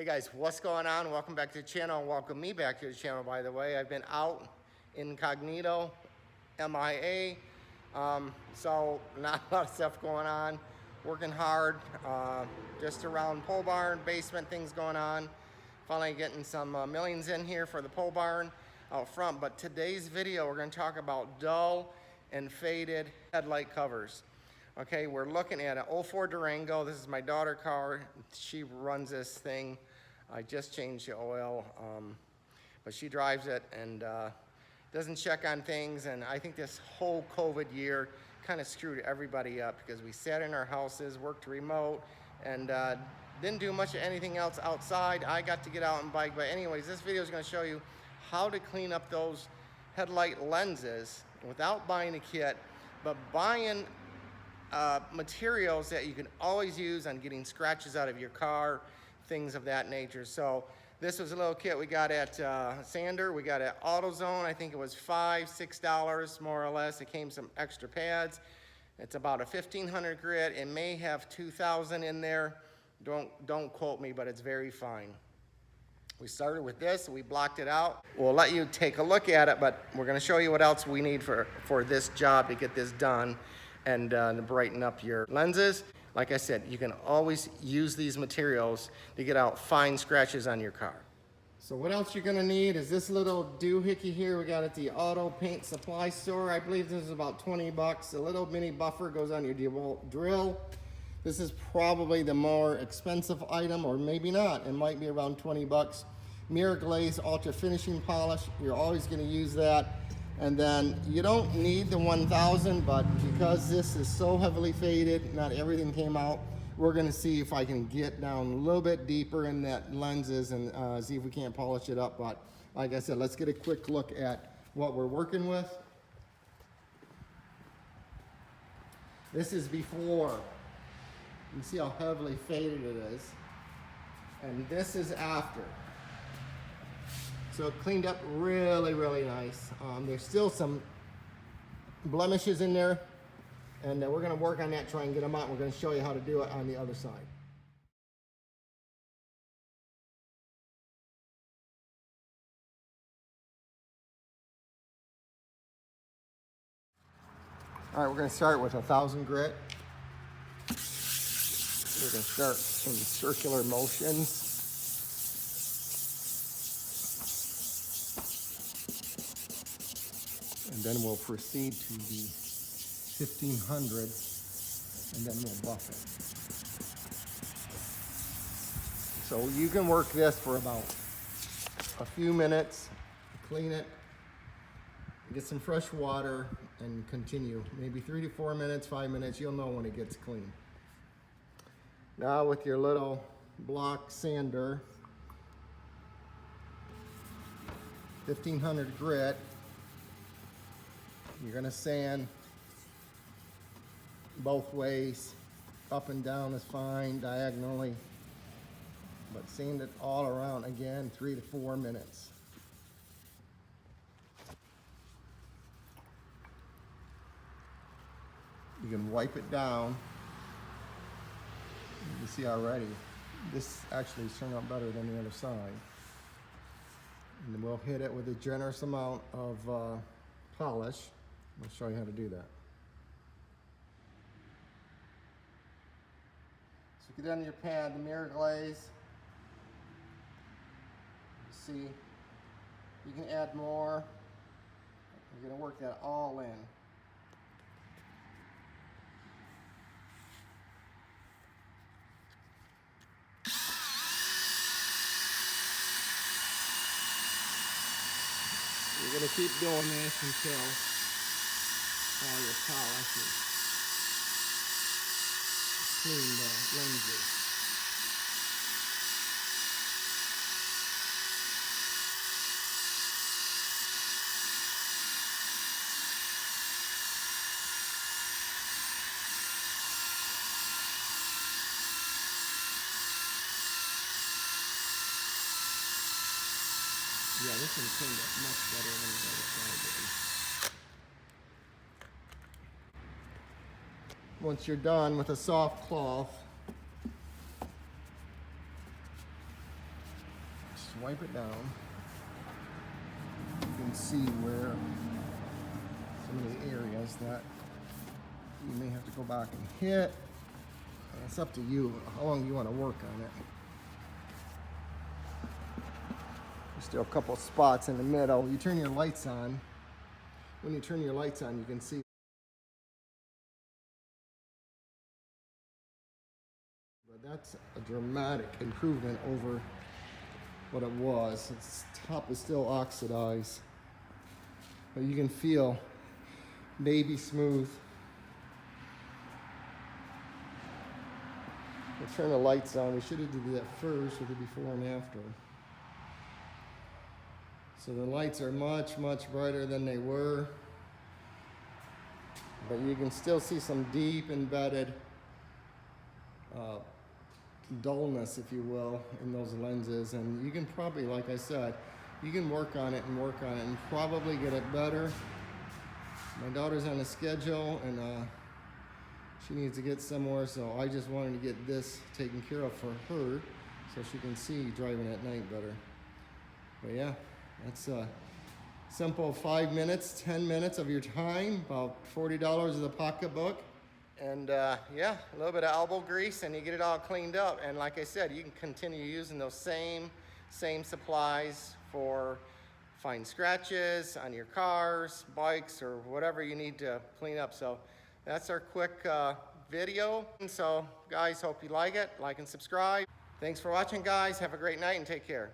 guys, what's going on? Welcome back to the channel. Welcome me back to the channel, by the way. I've been out incognito, MIA, so not a lot of stuff going on. Working hard, just around pole barn, basement things going on. Finally getting some millings in here for the pole barn out front. But today's video, we're going to talk about dull and faded headlight covers. Okay, we're looking at an 04 Durango. This is my daughter's car. She runs this thing. I just changed the oil, but she drives it and doesn't check on things. And I think this whole COVID year kind of screwed everybody up because we sat in our houses, worked remote, and didn't do much of anything else outside. I got to get out and bike. But anyways, this video is going to show you how to clean up those headlight lenses without buying a kit, but buying materials that you can always use on getting scratches out of your car, things of that nature. So this was a little kit we got at Sander. We got at AutoZone. I think it was $5-6 more or less. It came some extra pads. It's about a 1500 grit. It may have 2000 in there. Don't quote me, but it's very fine. We started with this. We blocked it out. We'll let you take a look at it, but we're going to show you what else we need for this job to get this done and to brighten up your lenses. Like I said, you can always use these materials to get out fine scratches on your car. So what else you're gonna need is this little doohickey here we got at the auto paint supply store. I believe this is about 20 bucks. A little mini buffer goes on your Dewalt drill. This is probably the more expensive item, or maybe not. It might be around 20 bucks. Mirror glaze ultra finishing polish, you're always gonna use that. And then you don't need the 1000, but because this is so heavily faded, not everything came out, we're gonna see if I can get down a little bit deeper in that lenses and see if we can't polish it up. But like I said, let's get a quick look at what we're working with. This is before. You see how heavily faded it is. And this is after. So it cleaned up really, really nice. There's still some blemishes in there, and we're gonna work on that, try and get them out. We're gonna show you how to do it on the other side. All right, we're gonna start with 1000 grit. We're gonna start in circular motions. And then we'll proceed to the 1500, and then we'll buff it. So you can work this for about a few minutes, clean it, get some fresh water, and continue. Maybe 3 to 4 minutes, 5 minutes, you'll know when it gets clean. Now with your little block sander, 1500 grit, you're gonna sand both ways. Up and down is fine, diagonally. But sand it all around again, 3 to 4 minutes. You can wipe it down. You can see already, this actually is turning out better than the other side. And then we'll hit it with a generous amount of polish. I'll show you how to do that. So get on your pad, the mirror glaze. See, you can add more. You're gonna work that all in. You're gonna keep doing this until all your polish is clean the lenses. Yeah, this one cleaned up much better than the other side did. Once you're done with a soft cloth, wipe it down. You can see where some of the areas that you may have to go back and hit. And it's up to you how long you want to work on it. There's still a couple spots in the middle. You turn your lights on. When you turn your lights on, you can see. But that's a dramatic improvement over what it was. Its top is still oxidized, but you can feel baby smooth. We'll turn the lights on. We should have did that first with the before and after. So the lights are much, much brighter than they were, but you can still see some deep embedded dullness, if you will, in those lenses. And you can probably, like I said, you can work on it and probably get it better. My daughter's on a schedule and she needs to get somewhere, so I just wanted to get this taken care of for her so she can see driving at night better. But yeah, that's a simple 5 minutes, 10 minutes of your time, about $40 of the pocketbook. And yeah, a little bit of elbow grease and you get it all cleaned up. And like I said, you can continue using those same supplies for fine scratches on your cars, bikes, or whatever you need to clean up. So that's our quick video. And so guys, hope you like it. Like and subscribe. Thanks for watching, guys. Have a great night and take care.